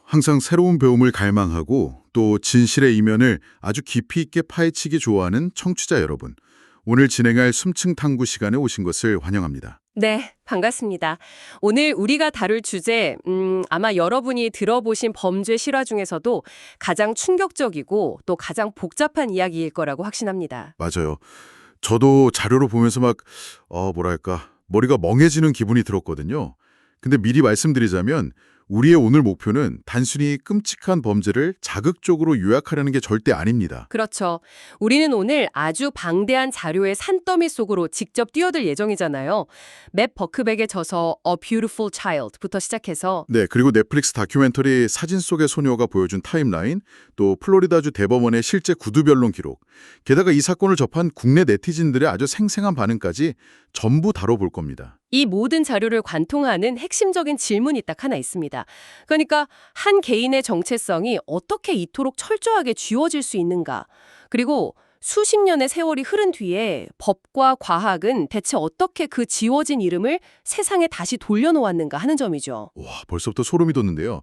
항상 새로운 배움을 갈망하고 또 진실의 이면을 아주 깊이 있게 파헤치기 좋아하는 청취자 여러분. 오늘 진행할 숨층 탐구 시간에 오신 것을 환영합니다. 네, 반갑습니다. 오늘 우리가 다룰 주제, 아마 여러분이 들어보신 범죄 실화 중에서도 가장 충격적이고 또 가장 복잡한 이야기일 거라고 확신합니다. 맞아요. 저도 자료로 보면서 머리가 멍해지는 기분이 들었거든요. 근데 미리 말씀드리자면 우리의 오늘 목표는 단순히 끔찍한 범죄를 자극적으로 요약하려는 게 절대 아닙니다. 그렇죠. 우리는 오늘 아주 방대한 자료의 산더미 속으로 직접 뛰어들 예정이잖아요. 맷 버크백의 저서 A Beautiful Child부터 시작해서 네, 그리고 넷플릭스 다큐멘터리 사진 속의 소녀가 보여준 타임라인, 또 플로리다주 대법원의 실제 구두변론 기록, 게다가 이 사건을 접한 국내 네티즌들의 아주 생생한 반응까지 전부 다뤄볼 겁니다. 이 모든 자료를 관통하는 핵심적인 질문이 딱 하나 있습니다. 그러니까 한 개인의 정체성이 어떻게 이토록 철저하게 쥐워질 수 있는가? 그리고 수십 년의 세월이 흐른 뒤에 법과 과학은 대체 어떻게 그 지워진 이름을 세상에 다시 돌려놓았는가 하는 점이죠. 와, 벌써부터 소름이 돋는데요.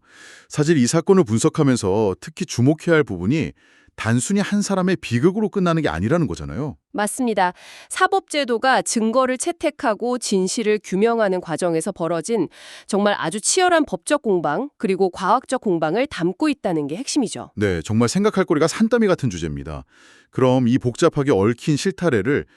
사실 이 사건을 분석하면서 특히 주목해야 할 부분이 단순히 한 사람의 비극으로 끝나는 게 아니라는 거잖아요. 맞습니다. 사법제도가 증거를 채택하고 진실을 규명하는 과정에서 벌어진 정말 아주 치열한 법적 공방 그리고 과학적 공방을 담고 있다는 게 핵심이죠. 네, 정말 생각할 거리가 산더미 같은 주제입니다. 그럼 이 복잡하게 얽힌 실타래를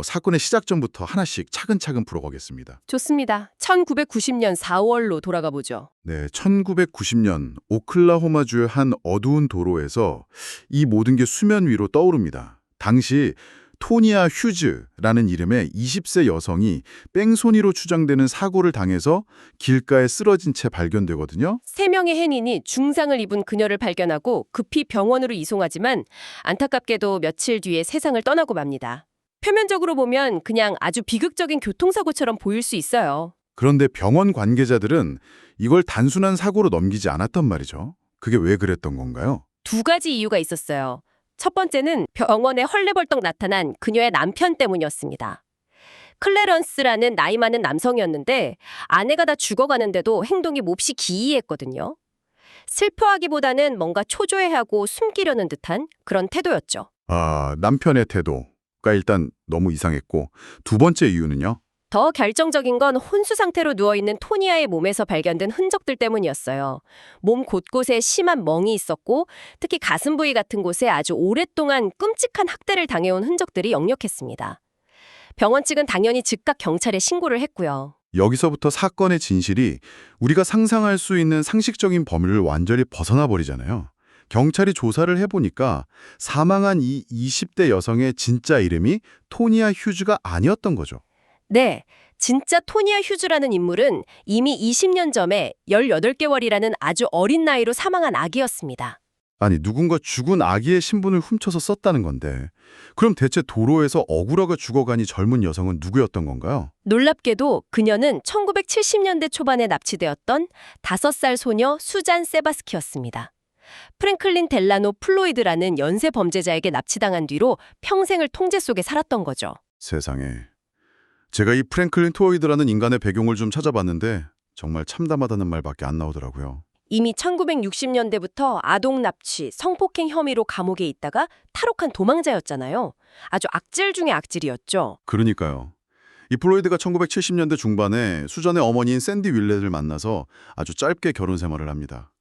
사건의 시작 전부터 하나씩 차근차근 풀어가겠습니다. 좋습니다. 1990년 4월로 돌아가 보죠. 네, 1990년 오클라호마주의 한 어두운 도로에서 이 모든 게 수면 위로 떠오릅니다. 당시 토니아 휴즈라는 이름의 20세 여성이 뺑소니로 추정되는 사고를 당해서 길가에 쓰러진 채 발견되거든요. 3명의 행인이 중상을 입은 그녀를 발견하고 급히 병원으로 이송하지만 안타깝게도 며칠 뒤에 세상을 떠나고 맙니다. 표면적으로 보면 그냥 아주 비극적인 교통사고처럼 보일 수 있어요. 그런데 병원 관계자들은 이걸 단순한 사고로 넘기지 않았단 말이죠. 그게 왜 그랬던 건가요? 2가지 이유가 있었어요. 첫 번째는 병원에 헐레벌떡 나타난 그녀의 남편 때문이었습니다. 클레런스라는 나이 많은 남성이었는데 아내가 다 죽어가는데도 행동이 몹시 기이했거든요. 슬퍼하기보다는 뭔가 초조해하고 숨기려는 듯한 그런 태도였죠. 남편의 태도가 일단 너무 이상했고, 두 번째 이유는요? 더 결정적인 건 혼수 상태로 누워있는 토니아의 몸에서 발견된 흔적들 때문이었어요. 몸 곳곳에 심한 멍이 있었고 특히 가슴 부위 같은 곳에 아주 오랫동안 끔찍한 학대를 당해온 흔적들이 역력했습니다. 병원 측은 당연히 즉각 경찰에 신고를 했고요. 여기서부터 사건의 진실이 우리가 상상할 수 있는 상식적인 범위를 완전히 벗어나 버리잖아요. 경찰이 조사를 해보니까 사망한 이 20대 여성의 진짜 이름이 토니아 휴즈가 아니었던 거죠. 네, 진짜 토니아 휴즈라는 인물은 이미 20년 전에 18개월이라는 아주 어린 나이로 사망한 아기였습니다. 아니, 누군가 죽은 아기의 신분을 훔쳐서 썼다는 건데, 그럼 대체 도로에서 억울하게 죽어간 이 젊은 여성은 누구였던 건가요? 놀랍게도 그녀는 1970년대 초반에 납치되었던 5살 소녀 수잔 세바스키였습니다. 프랭클린 델라노 플로이드라는 연쇄 범죄자에게 납치당한 뒤로 평생을 통제 속에 살았던 거죠. 세상에. 제가 이 프랭클린 토이드라는 인간의 배경을 좀 찾아봤는데 정말 참담하다는 말밖에 안 나오더라고요. 이미 1960년대부터 아동 납치, 성폭행 혐의로 감옥에 있다가 탈옥한 도망자였잖아요. 아주 악질 중에 악질이었죠. 그러니까요. 이 플로이드가 1970년대 중반에 수잔의 어머니인 샌디 윌렛을 만나서 아주 짧게 결혼 생활을 합니다.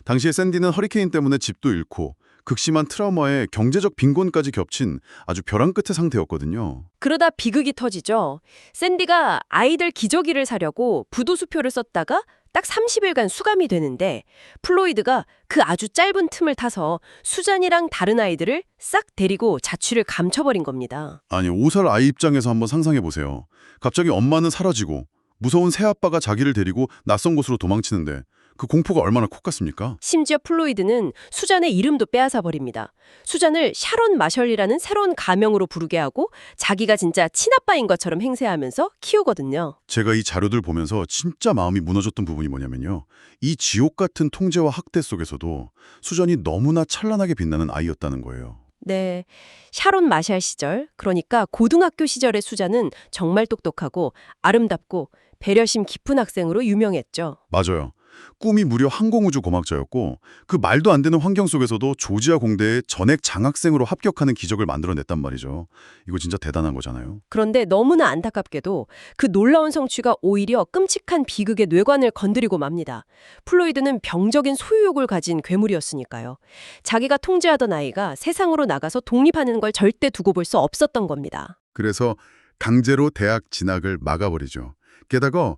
당시에 샌디는 허리케인 때문에 집도 잃고 극심한 트라우마에 경제적 빈곤까지 겹친 아주 벼랑 끝의 상태였거든요. 그러다 비극이 터지죠. 샌디가 아이들 기저귀를 사려고 부도수표를 썼다가 딱 30일간 수감이 되는데 플로이드가 그 아주 짧은 틈을 타서 수잔이랑 다른 아이들을 싹 데리고 자취를 감춰버린 겁니다. 아니, 5살 아이 입장에서 한번 상상해 보세요. 갑자기 엄마는 사라지고 무서운 새아빠가 자기를 데리고 낯선 곳으로 도망치는데 그 공포가 얼마나 컸 같습니까? 심지어 플로이드는 수잔의 이름도 빼앗아 버립니다. 수잔을 샤론 마셜이라는 새로운 가명으로 부르게 하고 자기가 진짜 친아빠인 것처럼 행세하면서 키우거든요. 제가 이 자료들 보면서 진짜 마음이 무너졌던 부분이 뭐냐면요. 이 지옥 같은 통제와 학대 속에서도 수잔이 너무나 찬란하게 빛나는 아이였다는 거예요. 네, 샤론 마샬 시절, 그러니까 고등학교 시절의 수잔은 정말 똑똑하고 아름답고 배려심 깊은 학생으로 유명했죠. 맞아요. 꿈이 무려 항공우주공학자였고 그 말도 안 되는 환경 속에서도 조지아 공대에 전액 장학생으로 합격하는 기적을 만들어냈단 말이죠. 이거 진짜 대단한 거잖아요. 그런데 너무나 안타깝게도 그 놀라운 성취가 오히려 끔찍한 비극의 뇌관을 건드리고 맙니다. 플로이드는 병적인 소유욕을 가진 괴물이었으니까요. 자기가 통제하던 아이가 세상으로 나가서 독립하는 걸 절대 두고 볼 수 없었던 겁니다. 그래서 강제로 대학 진학을 막아버리죠. 게다가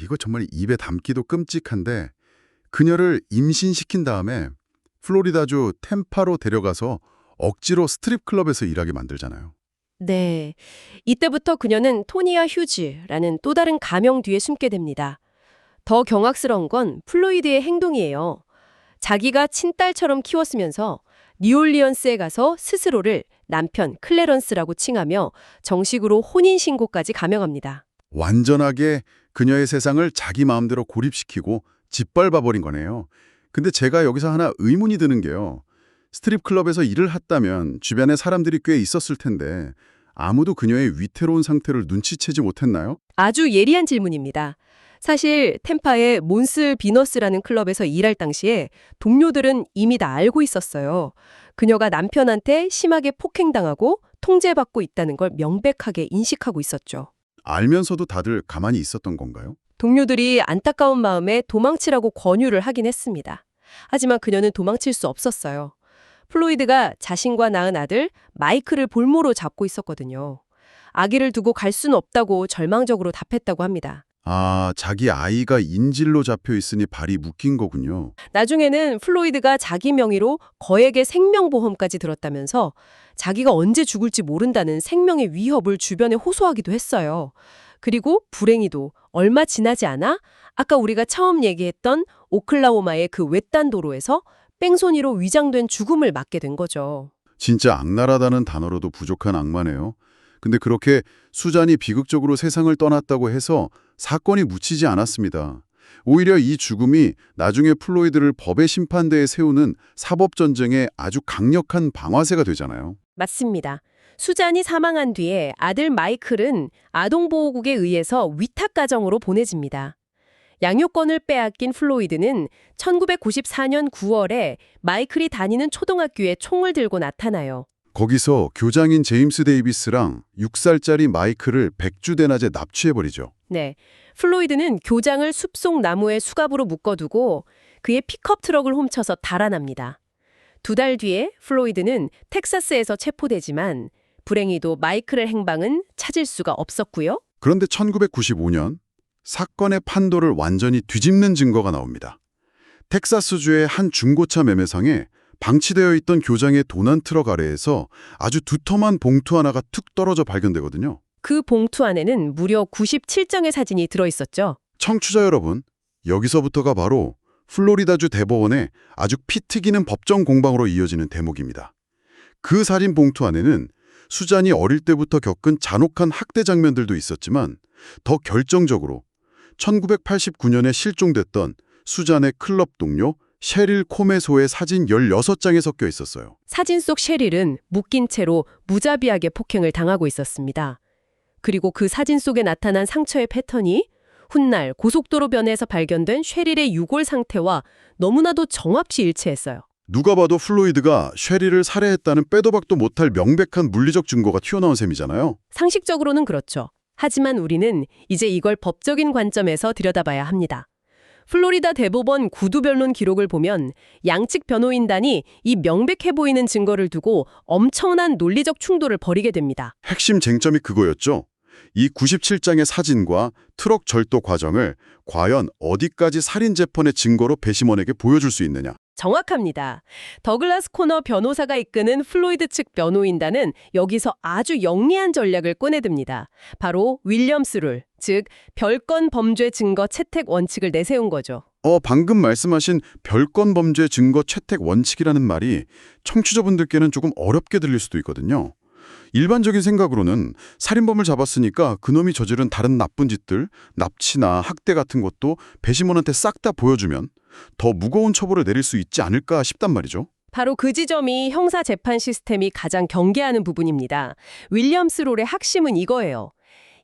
이거 정말 입에 담기도 끔찍한데 그녀를 임신시킨 다음에 플로리다주 템파로 데려가서 억지로 스트립 클럽에서 일하게 만들잖아요. 네. 이때부터 그녀는 토니아 휴즈라는 또 다른 가명 뒤에 숨게 됩니다. 더 경악스러운 건 플로이드의 행동이에요. 자기가 친딸처럼 키웠으면서 뉴올리언스에 가서 스스로를 남편 클래런스라고 칭하며 정식으로 혼인신고까지 감행합니다. 완전하게 그녀의 세상을 자기 마음대로 고립시키고 짓밟아버린 거네요. 근데 제가 여기서 하나 의문이 드는 게요. 스트립 클럽에서 일을 했다면 주변에 사람들이 꽤 있었을 텐데 아무도 그녀의 위태로운 상태를 눈치채지 못했나요? 아주 예리한 질문입니다. 사실 템파의 몬스 비너스라는 클럽에서 일할 당시에 동료들은 이미 다 알고 있었어요. 그녀가 남편한테 심하게 폭행당하고 통제받고 있다는 걸 명백하게 인식하고 있었죠. 알면서도 다들 가만히 있었던 건가요? 동료들이 안타까운 마음에 도망치라고 권유를 하긴 했습니다. 하지만 그녀는 도망칠 수 없었어요. 플로이드가 자신과 낳은 아들 마이클을 볼모로 잡고 있었거든요. 아기를 두고 갈 수는 없다고 절망적으로 답했다고 합니다. 자기 아이가 인질로 잡혀 있으니 발이 묶인 거군요. 나중에는 플로이드가 자기 명의로 거액의 생명보험까지 들었다면서 자기가 언제 죽을지 모른다는 생명의 위협을 주변에 호소하기도 했어요. 그리고 불행히도 얼마 지나지 않아 아까 우리가 처음 얘기했던 오클라호마의 그 외딴 도로에서 뺑소니로 위장된 죽음을 맞게 된 거죠. 진짜 악랄하다는 단어로도 부족한 악마네요. 근데 그렇게 수잔이 비극적으로 세상을 떠났다고 해서 사건이 묻히지 않았습니다. 오히려 이 죽음이 나중에 플로이드를 법의 심판대에 세우는 사법전쟁의 아주 강력한 방아쇠가 되잖아요. 맞습니다. 수잔이 사망한 뒤에 아들 마이클은 아동보호국에 의해서 위탁가정으로 보내집니다. 양육권을 빼앗긴 플로이드는 1994년 9월에 마이클이 다니는 초등학교에 총을 들고 나타나요. 거기서 교장인 제임스 데이비스랑 6살짜리 마이클을 백주대낮에 납치해버리죠. 네, 플로이드는 교장을 숲속 나무에 수갑으로 묶어두고 그의 픽업 트럭을 훔쳐서 달아납니다. 2달 뒤에 플로이드는 텍사스에서 체포되지만 불행히도 마이클의 행방은 찾을 수가 없었고요. 그런데 1995년 사건의 판도를 완전히 뒤집는 증거가 나옵니다. 텍사스주의 한 중고차 매매상에 방치되어 있던 교장의 도난 트럭 아래에서 아주 두툼한 봉투 하나가 툭 떨어져 발견되거든요. 그 봉투 안에는 무려 97장의 사진이 들어있었죠. 청취자 여러분, 여기서부터가 바로 플로리다주 대법원의 아주 피 튀기는 법정 공방으로 이어지는 대목입니다. 그 살인 봉투 안에는 수잔이 어릴 때부터 겪은 잔혹한 학대 장면들도 있었지만 더 결정적으로 1989년에 실종됐던 수잔의 클럽 동료 셰릴 코메소의 사진 16장에 섞여 있었어요. 사진 속 셰릴은 묶인 채로 무자비하게 폭행을 당하고 있었습니다. 그리고 그 사진 속에 나타난 상처의 패턴이 훗날 고속도로 변에서 발견된 셰릴의 유골 상태와 너무나도 정확히 일치했어요. 누가 봐도 플로이드가 셰릴을 살해했다는 빼도 박도 못할 명백한 물리적 증거가 튀어나온 셈이잖아요. 상식적으로는 그렇죠. 하지만 우리는 이제 이걸 법적인 관점에서 들여다봐야 합니다. 플로리다 대법원 구두변론 기록을 보면 양측 변호인단이 이 명백해 보이는 증거를 두고 엄청난 논리적 충돌을 벌이게 됩니다. 핵심 쟁점이 그거였죠. 이 97장의 사진과 트럭 절도 과정을 과연 어디까지 살인 재판의 증거로 배심원에게 보여줄 수 있느냐. 정확합니다. 더글라스 코너 변호사가 이끄는 플로이드 측 변호인단은 여기서 아주 영리한 전략을 꺼내듭니다. 바로 윌리엄스 룰, 즉 별건 범죄 증거 채택 원칙을 내세운 거죠. 방금 말씀하신 별건 범죄 증거 채택 원칙이라는 말이 청취자분들께는 조금 어렵게 들릴 수도 있거든요. 일반적인 생각으로는 살인범을 잡았으니까 그놈이 저지른 다른 나쁜 짓들, 납치나 학대 같은 것도 배심원한테 싹 다 보여주면 더 무거운 처벌을 내릴 수 있지 않을까 싶단 말이죠. 바로 그 지점이 형사 재판 시스템이 가장 경계하는 부분입니다. 윌리엄스 롤의 핵심은 이거예요.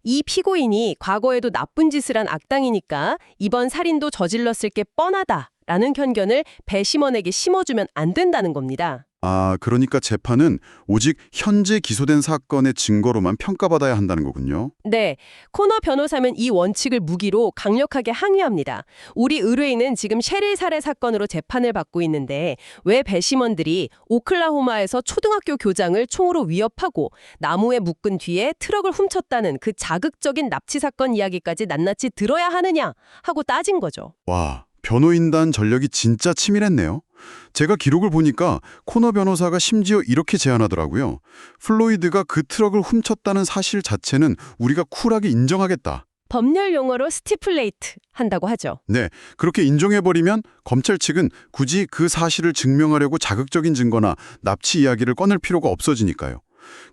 이 피고인이 과거에도 나쁜 짓을 한 악당이니까 이번 살인도 저질렀을 게 뻔하다라는 편견을 배심원에게 심어주면 안 된다는 겁니다. 아, 그러니까 재판은 오직 현재 기소된 사건의 증거로만 평가받아야 한다는 거군요. 네, 코너 변호사는 이 원칙을 무기로 강력하게 항의합니다. 우리 의뢰인은 지금 셰릴 살해 사건으로 재판을 받고 있는데 왜 배심원들이 오클라호마에서 초등학교 교장을 총으로 위협하고 나무에 묶은 뒤에 트럭을 훔쳤다는 그 자극적인 납치 사건 이야기까지 낱낱이 들어야 하느냐 하고 따진 거죠. 와, 변호인단 전력이 진짜 치밀했네요. 제가 기록을 보니까 코너 변호사가 심지어 이렇게 제안하더라고요. 플로이드가 그 트럭을 훔쳤다는 사실 자체는 우리가 쿨하게 인정하겠다. 법률 용어로 스티플레이트 한다고 하죠. 네, 그렇게 인정해버리면 검찰 측은 굳이 그 사실을 증명하려고 자극적인 증거나 납치 이야기를 꺼낼 필요가 없어지니까요.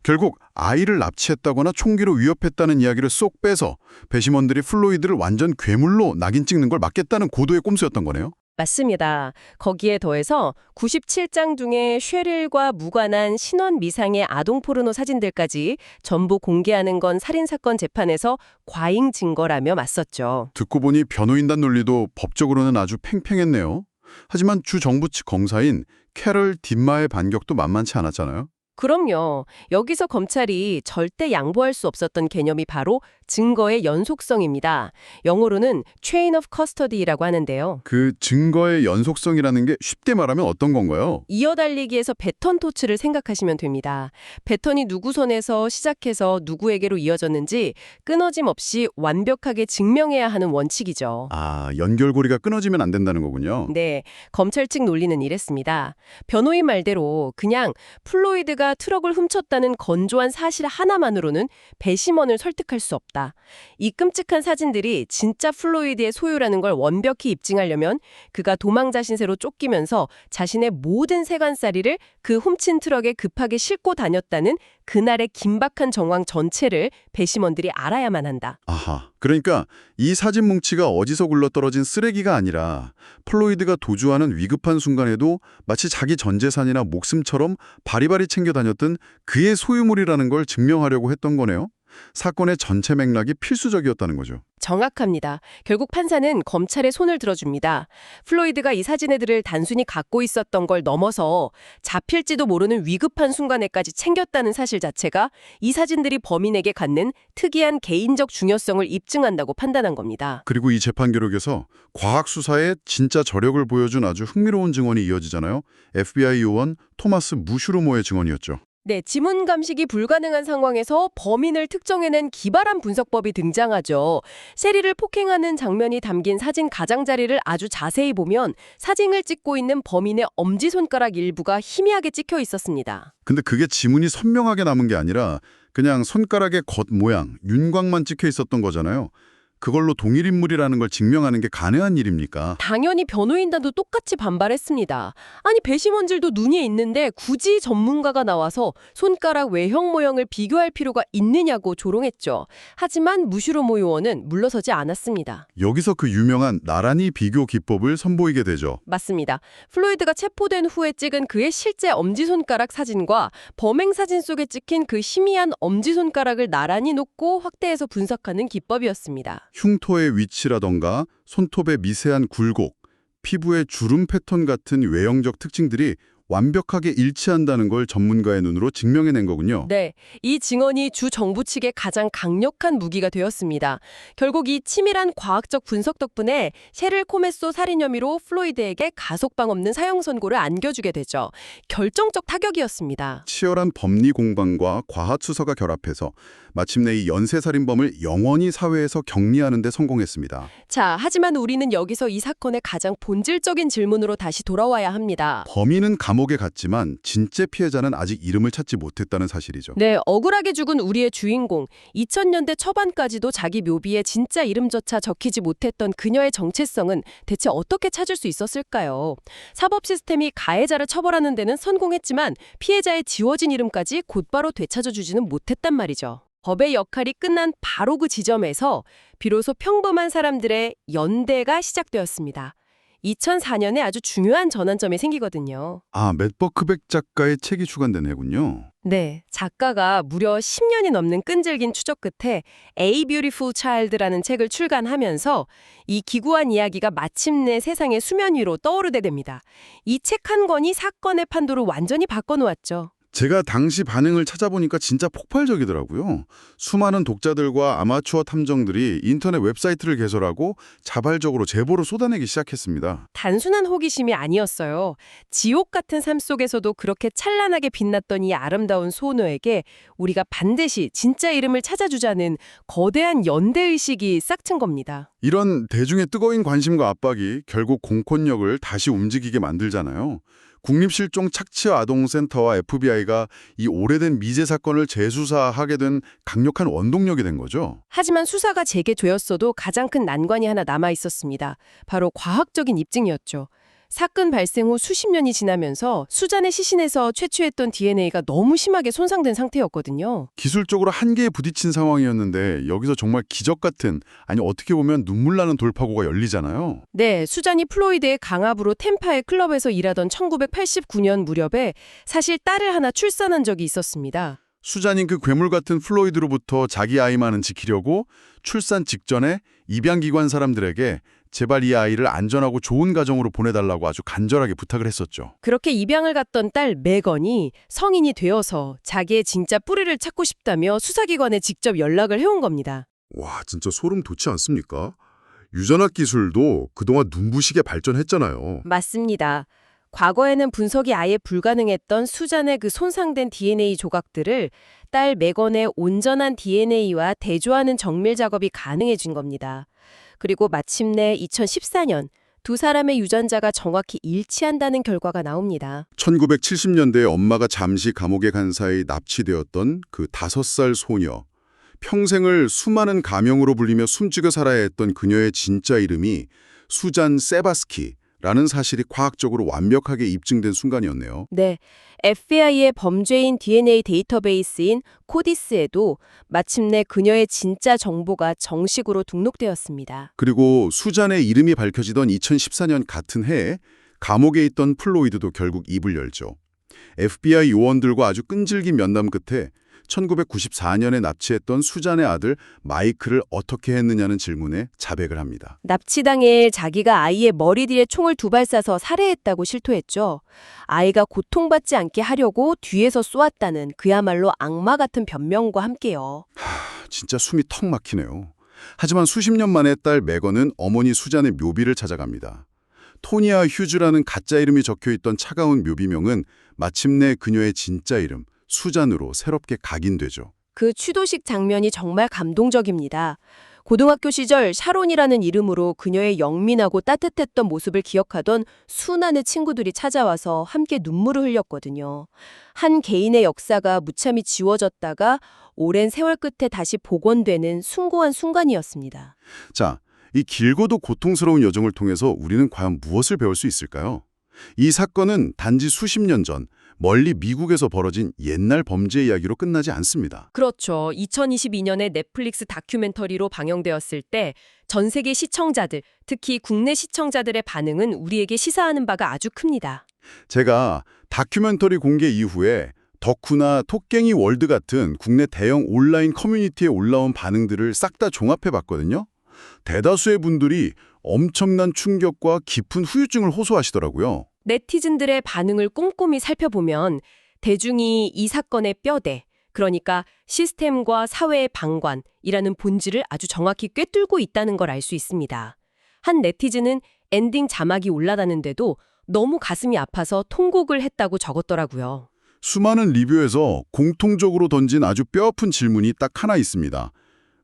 결국 아이를 납치했다거나 총기로 위협했다는 이야기를 쏙 빼서 배심원들이 플로이드를 완전 괴물로 낙인 찍는 걸 막겠다는 고도의 꼼수였던 거네요. 맞습니다. 거기에 더해서 97장 중에 쉐릴과 무관한 신원 미상의 아동 포르노 사진들까지 전부 공개하는 건 살인사건 재판에서 과잉 증거라며 맞섰죠. 듣고 보니 변호인단 논리도 법적으로는 아주 팽팽했네요. 하지만 주 정부 측 검사인 캐럴 딘마의 반격도 만만치 않았잖아요. 그럼요. 여기서 검찰이 절대 양보할 수 없었던 개념이 바로 증거의 연속성입니다. 영어로는 chain of custody라고 하는데요. 그 증거의 연속성이라는 게 쉽게 말하면 어떤 건가요? 이어달리기에서 배턴 토치를 생각하시면 됩니다. 배턴이 누구 손에서 시작해서 누구에게로 이어졌는지 끊어짐 없이 완벽하게 증명해야 하는 원칙이죠. 아, 연결고리가 끊어지면 안 된다는 거군요. 네, 검찰 측 논리는 이랬습니다. 변호인 말대로 그냥 플로이드가 트럭을 훔쳤다는 건조한 사실 하나만으로는 배심원을 설득할 수 없다. 이 끔찍한 사진들이 진짜 플로이드의 소유라는 걸 완벽히 입증하려면 그가 도망자 신세로 쫓기면서 자신의 모든 세간살이를 그 훔친 트럭에 급하게 싣고 다녔다는 그날의 긴박한 정황 전체를 배심원들이 알아야만 한다. 아하, 그러니까 이 사진 뭉치가 어디서 굴러떨어진 쓰레기가 아니라 플로이드가 도주하는 위급한 순간에도 마치 자기 전 재산이나 목숨처럼 바리바리 챙겨 다녔던 그의 소유물이라는 걸 증명하려고 했던 거네요. 사건의 전체 맥락이 필수적이었다는 거죠. 정확합니다. 결국 판사는 검찰의 손을 들어줍니다. 플로이드가 이 사진들을 단순히 갖고 있었던 걸 넘어서 잡힐지도 모르는 위급한 순간에까지 챙겼다는 사실 자체가 이 사진들이 범인에게 갖는 특이한 개인적 중요성을 입증한다고 판단한 겁니다. 그리고 이 재판 기록에서 과학 수사의 진짜 저력을 보여준 아주 흥미로운 증언이 이어지잖아요. FBI 요원 토마스 무슈르모의 증언이었죠. 네, 지문 감식이 불가능한 상황에서 범인을 특정해낸 기발한 분석법이 등장하죠. 셰리를 폭행하는 장면이 담긴 사진 가장자리를 아주 자세히 보면 사진을 찍고 있는 범인의 엄지손가락 일부가 희미하게 찍혀 있었습니다. 근데 그게 지문이 선명하게 남은 게 아니라 그냥 손가락의 겉 모양, 윤곽만 찍혀 있었던 거잖아요. 그걸로 동일 인물이라는 걸 증명하는 게 가능한 일입니까? 당연히 변호인단도 똑같이 반발했습니다. 아니 배심원들도 눈이 있는데 굳이 전문가가 나와서 손가락 외형 모형을 비교할 필요가 있느냐고 조롱했죠. 하지만 무슈르모 요원은 물러서지 않았습니다. 여기서 그 유명한 나란히 비교 기법을 선보이게 되죠. 맞습니다. 플로이드가 체포된 후에 찍은 그의 실제 엄지손가락 사진과 범행 사진 속에 찍힌 그 희미한 엄지손가락을 나란히 놓고 확대해서 분석하는 기법이었습니다. 흉터의 위치라던가 손톱의 미세한 굴곡, 피부의 주름 패턴 같은 외형적 특징들이 완벽하게 일치한다는 걸 전문가의 눈으로 증명해낸 거군요. 네, 이 증언이 주 정부 측의 가장 강력한 무기가 되었습니다. 결국 이 치밀한 과학적 분석 덕분에 셰릴 코메소 살인 혐의로 플로이드에게 가속방 없는 사형 선고를 안겨주게 되죠. 결정적 타격이었습니다. 치열한 법리 공방과 과학 수사가 결합해서 마침내 이 연쇄살인범을 영원히 사회에서 격리하는 데 성공했습니다. 자, 하지만 우리는 여기서 이 사건의 가장 본질적인 질문으로 다시 돌아와야 합니다. 범인은 감옥에 갔지만 진짜 피해자는 아직 이름을 찾지 못했다는 사실이죠. 네, 억울하게 죽은 우리의 주인공. 2000년대 초반까지도 자기 묘비에 진짜 이름조차 적히지 못했던 그녀의 정체성은 대체 어떻게 찾을 수 있었을까요? 사법 시스템이 가해자를 처벌하는 데는 성공했지만 피해자의 지워진 이름까지 곧바로 되찾아주지는 못했단 말이죠. 법의 역할이 끝난 바로 그 지점에서 비로소 평범한 사람들의 연대가 시작되었습니다. 2004년에 아주 중요한 전환점이 생기거든요. 아, 맷 버크백 작가의 책이 출간된 해군요. 네, 작가가 무려 10년이 넘는 끈질긴 추적 끝에 A Beautiful Child라는 책을 출간하면서 이 기구한 이야기가 마침내 세상의 수면 위로 떠오르게 됩니다. 이 책 한 권이 사건의 판도를 완전히 바꿔놓았죠. 제가 당시 반응을 찾아보니까 진짜 폭발적이더라고요. 수많은 독자들과 아마추어 탐정들이 인터넷 웹사이트를 개설하고 자발적으로 제보를 쏟아내기 시작했습니다. 단순한 호기심이 아니었어요. 지옥 같은 삶 속에서도 그렇게 찬란하게 빛났던 이 아름다운 소녀에게 우리가 반드시 진짜 이름을 찾아주자는 거대한 연대의식이 싹튼 겁니다. 이런 대중의 뜨거운 관심과 압박이 결국 공권력을 다시 움직이게 만들잖아요. 국립실종착취아동센터와 FBI가 이 오래된 미제 사건을 재수사하게 된 강력한 원동력이 된 거죠. 하지만 수사가 재개되었어도 가장 큰 난관이 하나 남아 있었습니다. 바로 과학적인 입증이었죠. 사건 발생 후 수십 년이 지나면서 수잔의 시신에서 채취했던 DNA가 너무 심하게 손상된 상태였거든요. 기술적으로 한계에 부딪힌 상황이었는데 여기서 정말 기적 같은, 아니 어떻게 보면 눈물 나는 돌파구가 열리잖아요. 네, 수잔이 플로이드의 강압으로 템파의 클럽에서 일하던 1989년 무렵에 사실 딸을 하나 출산한 적이 있었습니다. 수잔인 그 괴물 같은 플로이드로부터 자기 아이만은 지키려고 출산 직전에 입양기관 사람들에게 제발 이 아이를 안전하고 좋은 가정으로 보내달라고 아주 간절하게 부탁을 했었죠. 그렇게 입양을 갔던 딸 메건이 성인이 되어서 자기의 진짜 뿌리를 찾고 싶다며 수사기관에 직접 연락을 해온 겁니다. 와, 진짜 소름 돋지 않습니까? 유전학 기술도 그동안 눈부시게 발전했잖아요. 맞습니다. 과거에는 분석이 아예 불가능했던 수잔의 그 손상된 DNA 조각들을 딸 메건의 온전한 DNA와 대조하는 정밀 작업이 가능해진 겁니다. 그리고 마침내 2014년 두 사람의 유전자가 정확히 일치한다는 결과가 나옵니다. 1970년대에 엄마가 잠시 감옥에 간 사이 납치되었던 그 5살 소녀. 평생을 수많은 가명으로 불리며 숨죽여 살아야 했던 그녀의 진짜 이름이 수잔 세바스키라는 사실이 과학적으로 완벽하게 입증된 순간이었네요. 네, FBI의 범죄인 DNA 데이터베이스인 코디스에도 마침내 그녀의 진짜 정보가 정식으로 등록되었습니다. 그리고 수잔의 이름이 밝혀지던 2014년 같은 해에 감옥에 있던 플로이드도 결국 입을 열죠. FBI 요원들과 아주 끈질긴 면담 끝에 1994년에 납치했던 수잔의 아들 마이클을 어떻게 했느냐는 질문에 자백을 합니다. 납치 당일 자기가 아이의 머리 뒤에 총을 2발 쏴서 살해했다고 실토했죠. 아이가 고통받지 않게 하려고 뒤에서 쏘았다는 그야말로 악마 같은 변명과 함께요. 진짜 숨이 턱 막히네요. 하지만 수십 년 만에 딸 메건은 어머니 수잔의 묘비를 찾아갑니다. 토니아 휴즈라는 가짜 이름이 적혀있던 차가운 묘비명은 마침내 그녀의 진짜 이름 수잔으로 새롭게 각인되죠. 그 취도식 장면이 정말 감동적입니다. 고등학교 시절 샤론이라는 이름으로 그녀의 영민하고 따뜻했던 모습을 기억하던 수많은 친구들이 찾아와서 함께 눈물을 흘렸거든요. 한 개인의 역사가 무참히 지워졌다가 오랜 세월 끝에 다시 복원되는 숭고한 순간이었습니다. 자, 이 길고도 고통스러운 여정을 통해서 우리는 과연 무엇을 배울 수 있을까요? 이 사건은 단지 수십 년 전 멀리 미국에서 벌어진 옛날 범죄 이야기로 끝나지 않습니다. 그렇죠. 2022년에 넷플릭스 다큐멘터리로 방영되었을 때 전 세계 시청자들, 특히 국내 시청자들의 반응은 우리에게 시사하는 바가 아주 큽니다. 제가 다큐멘터리 공개 이후에 덕후나 톡갱이 월드 같은 국내 대형 온라인 커뮤니티에 올라온 반응들을 싹 다 종합해봤거든요. 대다수의 분들이 엄청난 충격과 깊은 후유증을 호소하시더라고요. 네티즌들의 반응을 꼼꼼히 살펴보면 대중이 이 사건의 뼈대, 그러니까 시스템과 사회의 방관이라는 본질을 아주 정확히 꿰뚫고 있다는 걸 알 수 있습니다. 한 네티즌은 엔딩 자막이 올라가는데도 너무 가슴이 아파서 통곡을 했다고 적었더라고요. 수많은 리뷰에서 공통적으로 던진 아주 뼈아픈 질문이 딱 하나 있습니다.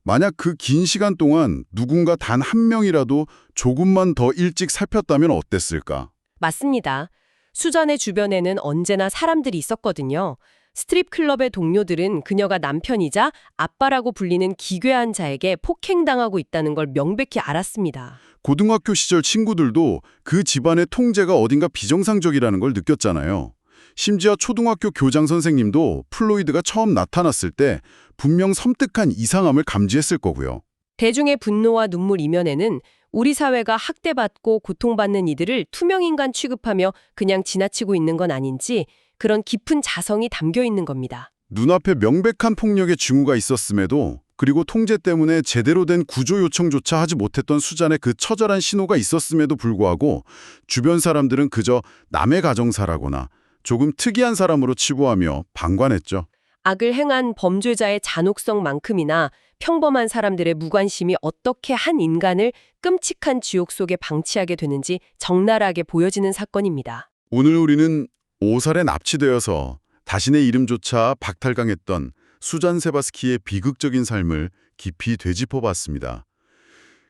만약 그 긴 시간 동안 누군가 단 한 명이라도 조금만 더 일찍 살폈다면 어땠을까? 맞습니다. 수잔의 주변에는 언제나 사람들이 있었거든요. 스트립 클럽의 동료들은 그녀가 남편이자 아빠라고 불리는 기괴한 자에게 폭행당하고 있다는 걸 명백히 알았습니다. 고등학교 시절 친구들도 그 집안의 통제가 어딘가 비정상적이라는 걸 느꼈잖아요. 심지어 초등학교 교장 선생님도 플로이드가 처음 나타났을 때 분명 섬뜩한 이상함을 감지했을 거고요. 대중의 분노와 눈물 이면에는 우리 사회가 학대받고 고통받는 이들을 투명인간 취급하며 그냥 지나치고 있는 건 아닌지 그런 깊은 자성이 담겨 있는 겁니다. 눈앞에 명백한 폭력의 징후가 있었음에도 그리고 통제 때문에 제대로 된 구조 요청조차 하지 못했던 수잔의 그 처절한 신호가 있었음에도 불구하고 주변 사람들은 그저 남의 가정사라거나 조금 특이한 사람으로 치부하며 방관했죠. 악을 행한 범죄자의 잔혹성만큼이나 평범한 사람들의 무관심이 어떻게 한 인간을 끔찍한 지옥 속에 방치하게 되는지 적나라하게 보여지는 사건입니다. 오늘 우리는 오살에 납치되어서 자신의 이름조차 박탈당했던 수잔 세바스키의 비극적인 삶을 깊이 되짚어봤습니다.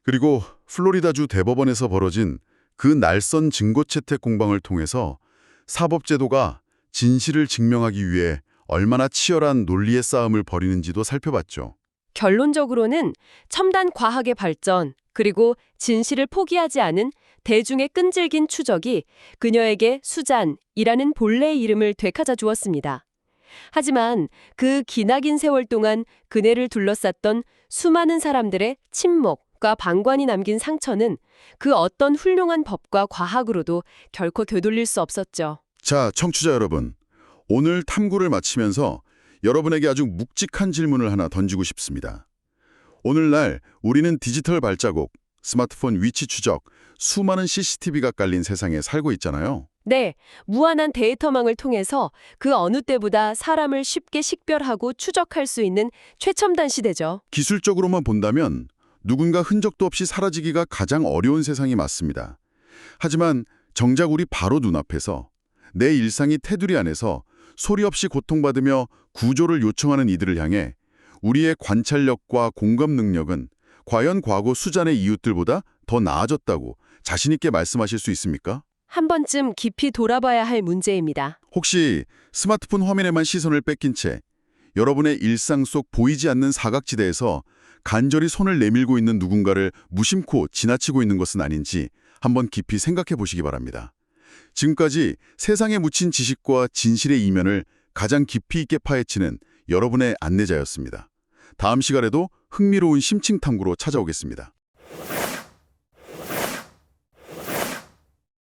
그리고 플로리다주 대법원에서 벌어진 그 날선 증거 채택 공방을 통해서 사법제도가 진실을 증명하기 위해 얼마나 치열한 논리의 싸움을 벌이는지도 살펴봤죠. 결론적으로는 첨단 과학의 발전, 그리고 진실을 포기하지 않은 대중의 끈질긴 추적이 그녀에게 수잔이라는 본래의 이름을 되찾아 주었습니다. 하지만 그 기나긴 세월 동안 그네를 둘러쌌던 수많은 사람들의 침묵과 방관이 남긴 상처는 그 어떤 훌륭한 법과 과학으로도 결코 되돌릴 수 없었죠. 자, 청취자 여러분. 오늘 탐구를 마치면서 여러분에게 아주 묵직한 질문을 하나 던지고 싶습니다. 오늘날 우리는 디지털 발자국, 스마트폰 위치 추적, 수많은 CCTV가 깔린 세상에 살고 있잖아요. 네, 무한한 데이터망을 통해서 그 어느 때보다 사람을 쉽게 식별하고 추적할 수 있는 최첨단 시대죠. 기술적으로만 본다면 누군가 흔적도 없이 사라지기가 가장 어려운 세상이 맞습니다. 하지만 정작 우리 바로 눈앞에서 내 일상이 테두리 안에서 소리 없이 고통받으며 구조를 요청하는 이들을 향해 우리의 관찰력과 공감 능력은 과연 과거 수잔의 이웃들보다 더 나아졌다고 자신 있게 말씀하실 수 있습니까? 한 번쯤 깊이 돌아봐야 할 문제입니다. 혹시 스마트폰 화면에만 시선을 뺏긴 채 여러분의 일상 속 보이지 않는 사각지대에서 간절히 손을 내밀고 있는 누군가를 무심코 지나치고 있는 것은 아닌지 한번 깊이 생각해 보시기 바랍니다. 지금까지 세상에 묻힌 지식과 진실의 이면을 가장 깊이 있게 파헤치는 여러분의 안내자였습니다. 다음 시간에도 흥미로운 심층 탐구로 찾아오겠습니다.